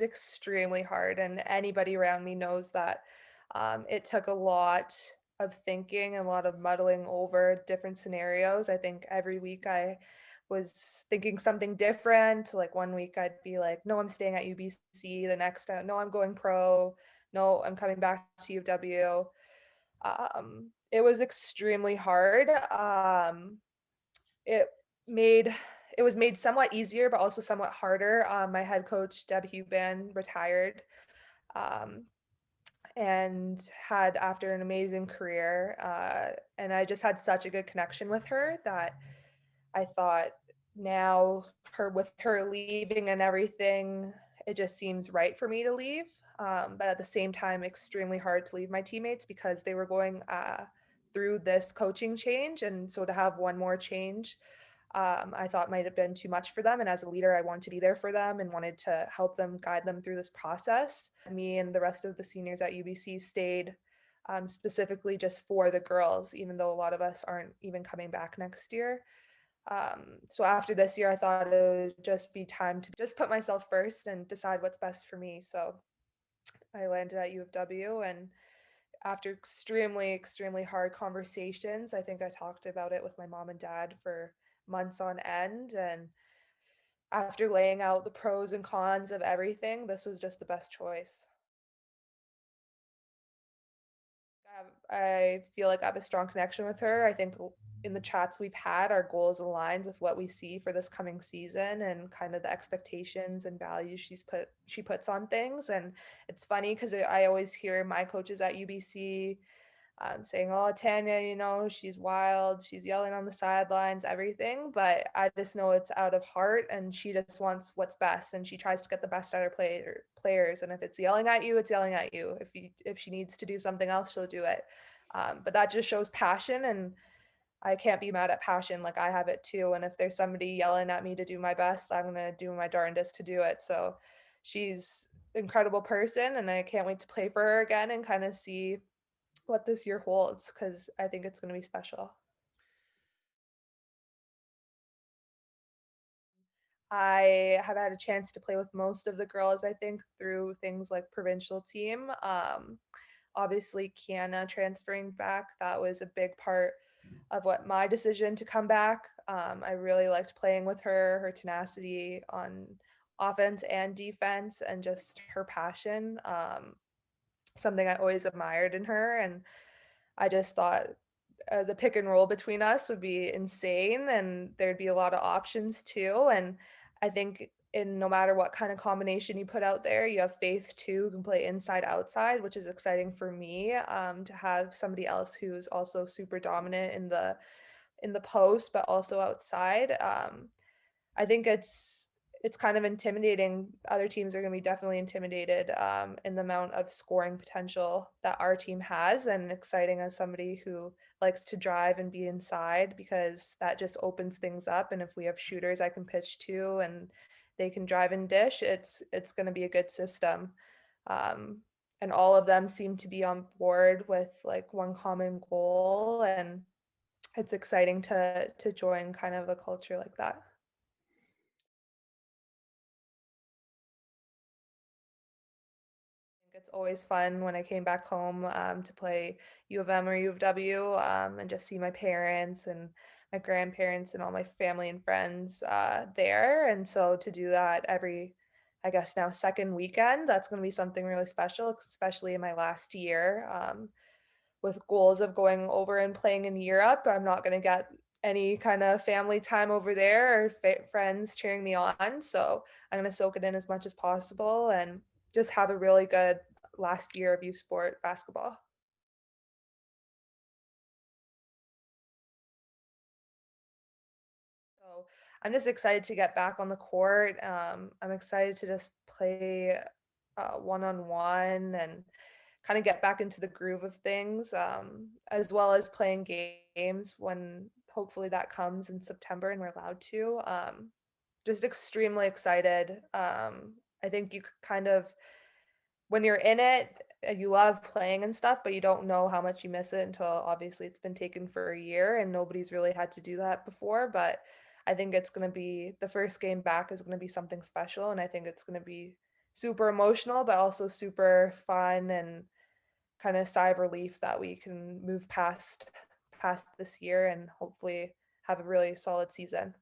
extremely hard, and anybody around me knows that. It took a lot of thinking and a lot of muddling over different scenarios. I think every week I was thinking something different. Like one week I'd be like, no, I'm staying at UBC. The next time, no, I'm going pro. No, I'm coming back to UW. It was extremely hard. It made it was made somewhat easier, but also somewhat harder. My head coach, Deb Huban, retired, um, and had after an amazing career. And I just had such a good connection with her that I thought now her with her leaving and everything, it just seems right for me to leave. But at the same time, extremely hard to leave my teammates because they were going through this coaching change. And so to have one more change, I thought might have been too much for them. And as a leader, I wanted to be there for them and wanted to help them, guide them through this process. Me and the rest of the seniors at UBC stayed specifically just for the girls, even though a lot of us aren't even coming back next year. So after this year, I thought it would just be time to just put myself first and decide what's best for me. So I landed at U of W, and after extremely, extremely hard conversations, I think I talked about it with my mom and dad for months on end. And after laying out the pros and cons of everything, this was just the best choice. I feel like I have a strong connection with her. I think in the chats we've had, our goals aligned with what we see for this coming season and kind of the expectations and values she puts on things. And it's funny because I always hear my coaches at UBC saying, "Oh, Tanya, she's wild. She's yelling on the sidelines, everything." But I just know it's out of heart, and she just wants what's best, and she tries to get the best out of players. And if it's yelling at you, it's yelling at you. If she needs to do something else, she'll do it. But that just shows passion, and I can't be mad at passion. Like I have it too. And if there's somebody yelling at me to do my best, I'm gonna do my darndest to do it. So she's an incredible person, and I can't wait to play for her again and kind of see what this year holds because I think it's going to be special. I have had a chance to play with most of the girls, I think, through things like provincial team. Obviously, Kiana transferring back, that was a big part of what my decision to come back. I really liked playing with her, her tenacity on offense and defense, and just her passion. Something I always admired in her. And I just thought the pick and roll between us would be insane, and there'd be a lot of options too. And I think in no matter what kind of combination you put out there, you have Faith too, who can play inside outside, which is exciting for me to have somebody else who's also super dominant in the post, but also outside. I think it's kind of intimidating. Other teams are going to be definitely intimidated in the amount of scoring potential that our team has, and exciting as somebody who likes to drive and be inside because that just opens things up. And if we have shooters I can pitch to and they can drive and dish, it's going to be a good system. Um, and all of them seem to be on board with like one common goal, and it's exciting to join kind of a culture like that. It's always fun when I came back home to play U of M or U of W and just see my parents and my grandparents and all my family and friends there. And so to do that every, I guess now second weekend, that's going to be something really special, especially in my last year with goals of going over and playing in Europe. I'm not going to get any kind of family time over there or friends cheering me on. So I'm going to soak it in as much as possible and just have a really good last year of youth sport basketball. So I'm just excited to get back on the court. I'm excited to just play one on one and kind of get back into the groove of things, as well as playing games when hopefully that comes in September and we're allowed to. Just extremely excited. I think you kind of when you're in it, you love playing and stuff, but you don't know how much you miss it until obviously it's been taken for a year and nobody's really had to do that before. But I think it's going to be the first game back is going to be something special. And I think it's going to be super emotional, but also super fun and kind of sigh of relief that we can move past this year and hopefully have a really solid season.